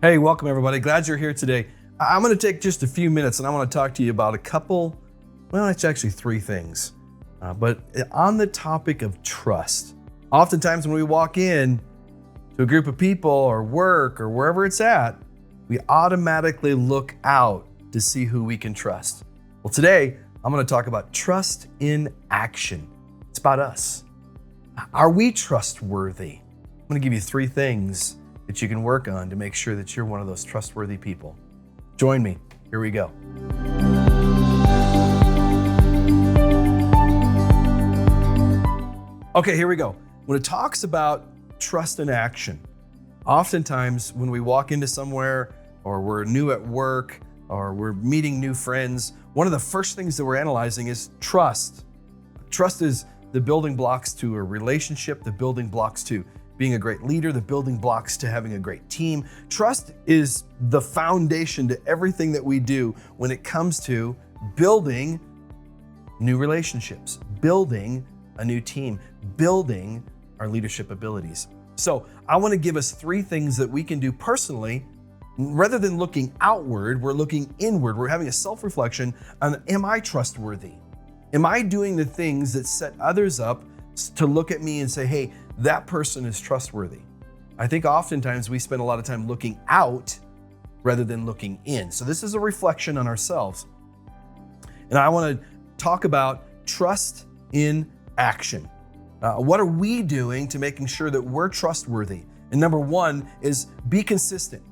Hey, welcome everybody. Glad you're here today. I'm going to take just a few minutes and I want to talk to you about it's actually three things. But on the topic of trust, oftentimes when we walk in to a group of people or work or wherever it's at, we automatically look out to see who we can trust. Well, today I'm going to talk about trust in action. It's about us. Are we trustworthy? I'm going to give you three things that you can work on to make sure that you're one of those trustworthy people. Join me. Here we go. Okay, here we go. When it talks about trust in action, oftentimes when we walk into somewhere or we're new at work or we're meeting new friends, one of the first things that we're analyzing is trust. Trust is the building blocks to a relationship, the building blocks to being a great leader, the building blocks to having a great team. Trust is the foundation to everything that we do when it comes to building new relationships, building a new team, building our leadership abilities. So I want to give us three things that we can do personally. Rather than looking outward, we're looking inward. We're having a self-reflection on, am I trustworthy? Am I doing the things that set others up to look at me and say, hey, that person is trustworthy? I think oftentimes we spend a lot of time looking out rather than looking in. So this is a reflection on ourselves. And I want to talk about trust in action. What are we doing to making sure that we're trustworthy? And number one is be consistent.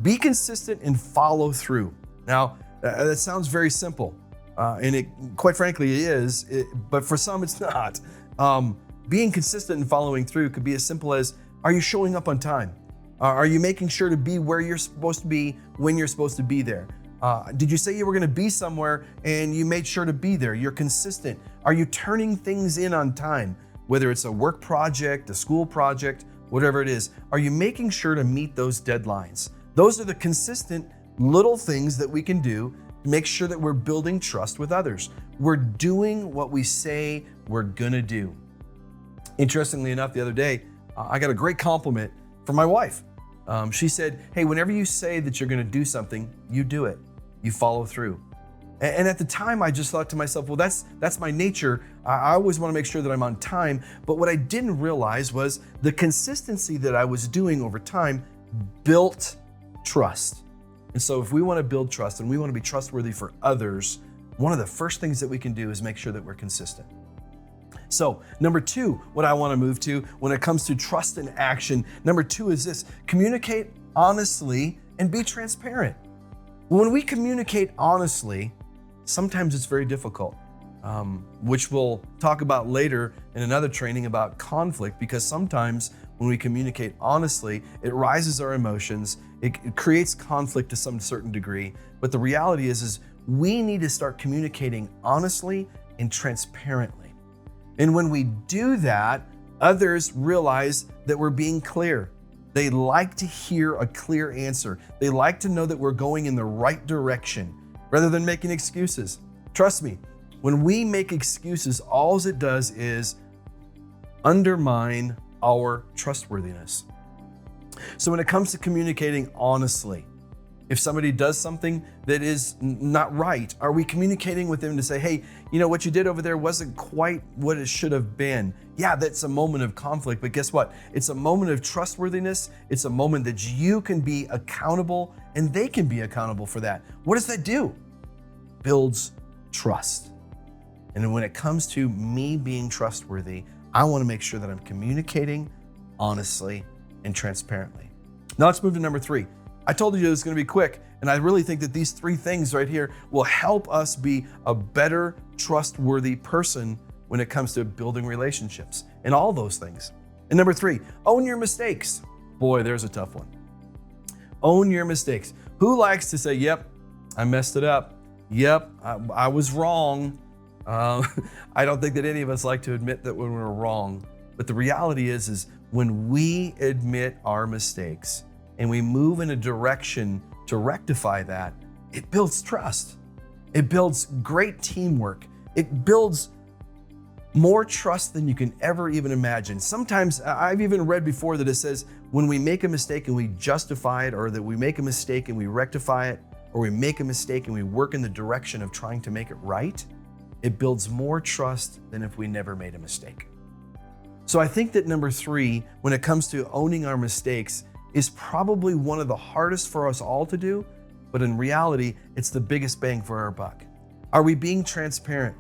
Be consistent and follow through. Now, that sounds very simple. And it, quite frankly, it is, but for some it's not. Being consistent and following through could be as simple as, are you showing up on time? Are you making sure to be where you're supposed to be when you're supposed to be there? Did you say you were going to be somewhere and you made sure to be there? You're consistent. Are you turning things in on time? Whether it's a work project, a school project, whatever it is, are you making sure to meet those deadlines? Those are the consistent little things that we can do to make sure that we're building trust with others. We're doing what we say we're going to do. Interestingly enough, the other day, I got a great compliment from my wife. She said, hey, whenever you say that you're going to do something, you do it. You follow through. And at the time, I just thought to myself, well, that's my nature. I always want to make sure that I'm on time. But what I didn't realize was the consistency that I was doing over time built trust. And so if we want to build trust and we want to be trustworthy for others, one of the first things that we can do is make sure that we're consistent. So number two, what I want to move to when it comes to trust in action, number two is this: communicate honestly and be transparent. When we communicate honestly, sometimes it's very difficult, which we'll talk about later in another training about conflict, because sometimes when we communicate honestly, it rises our emotions, it creates conflict to some certain degree. But the reality is we need to start communicating honestly and transparently. And when we do that, others realize that we're being clear. They like to hear a clear answer. They like to know that we're going in the right direction rather than making excuses. Trust me, when we make excuses, all it does is undermine our trustworthiness. So when it comes to communicating honestly, if somebody does something that is not right, are we communicating with them to say, hey, you know, what you did over there wasn't quite what it should have been? Yeah, that's a moment of conflict, but guess what? It's a moment of trustworthiness. It's a moment that you can be accountable and they can be accountable for that. What does that do? Builds trust. And when it comes to me being trustworthy, I want to make sure that I'm communicating honestly and transparently. Now let's move to number three. I told you it was going to be quick, and I really think that these three things right here will help us be a better, trustworthy person when it comes to building relationships and all those things. And number three, own your mistakes. Boy, there's a tough one. Own your mistakes. Who likes to say, yep, I messed it up. Yep, I was wrong. I don't think that any of us like to admit that when we're wrong. But the reality is when we admit our mistakes and we move in a direction to rectify that, it builds trust. It builds great teamwork. It builds More trust than you can ever even imagine. Sometimes I've even read before that it says when we make a mistake and we justify it, or that we make a mistake and we rectify it, or we make a mistake and we work in the direction of trying to make it right, it builds more trust than if we never made a mistake. So I think that number 3, when it comes to owning our mistakes, is probably one of the hardest for us all to do, but in reality, it's the biggest bang for our buck. Are we being transparent?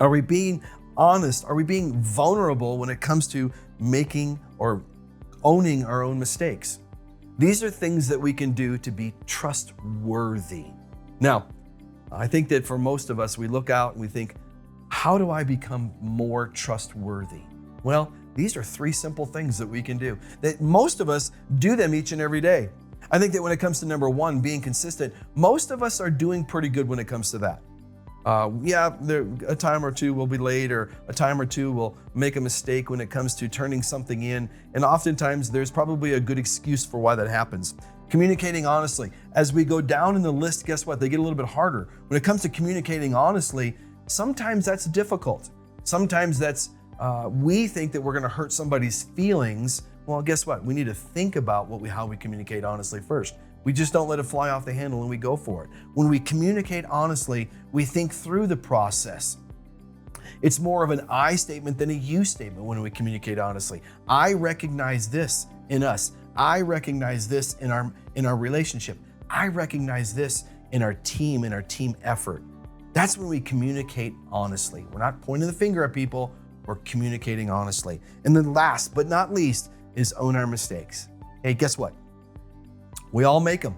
Are we being honest? Are we being vulnerable when it comes to making or owning our own mistakes? These are things that we can do to be trustworthy. Now, I think that for most of us, we look out and we think, how do I become more trustworthy? Well, these are 3 simple things that we can do, that most of us do them each and every day. I think that when it comes to number 1, being consistent, most of us are doing pretty good when it comes to that. A time or two we'll be late, or a time or two we'll make a mistake when it comes to turning something in. And oftentimes there's probably a good excuse for why that happens. Communicating honestly. As we go down in the list, guess what? They get a little bit harder. When it comes to communicating honestly, sometimes that's difficult. Sometimes that's, we think that we're gonna hurt somebody's feelings. Well, guess what? We need to think about how we communicate honestly first. We just don't let it fly off the handle and we go for it. When we communicate honestly, we think through the process. It's more of an I statement than a you statement when we communicate honestly. I recognize this in us. I recognize this in our relationship. I recognize this in our team effort. That's when we communicate honestly. We're not pointing the finger at people, we're communicating honestly. And then last but not least is own our mistakes. Hey, guess what? We all make them.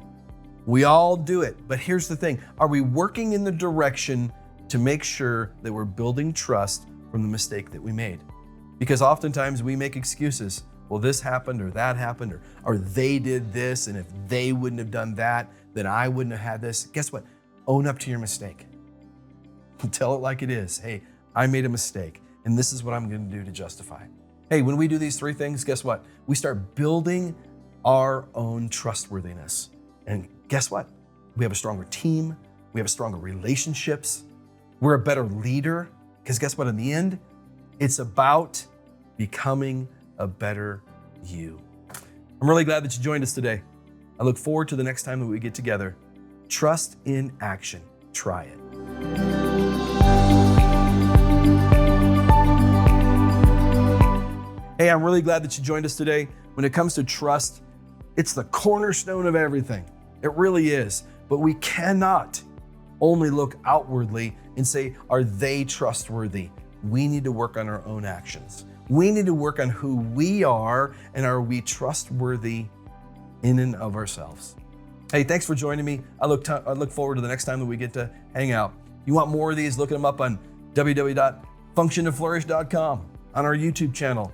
We all do it. But here's the thing. Are we working in the direction to make sure that we're building trust from the mistake that we made? Because oftentimes we make excuses. Well, this happened or that happened, or they did this, and if they wouldn't have done that, then I wouldn't have had this. Guess what? Own up to your mistake. Tell it like it is. Hey, I made a mistake, and this is what I'm going to do to justify it. Hey, when we do these 3 things, guess what? We start building our own trustworthiness. And guess what? We have a stronger team. We have stronger relationships. We're a better leader. Because guess what? In the end, it's about becoming a better you. I'm really glad that you joined us today. I look forward to the next time that we get together. Trust in action. Try it. Hey, I'm really glad that you joined us today. When it comes to trust, it's the cornerstone of everything. It really is. But we cannot only look outwardly and say, are they trustworthy? We need to work on our own actions. We need to work on who we are, and are we trustworthy in and of ourselves? Hey, thanks for joining me. I look forward to the next time that we get to hang out. You want more of these? Look them up on www.functiontoflourish.com, on our YouTube channel,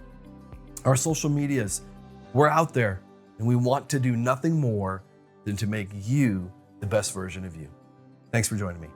our social medias. We're out there, and we want to do nothing more than to make you the best version of you. Thanks for joining me.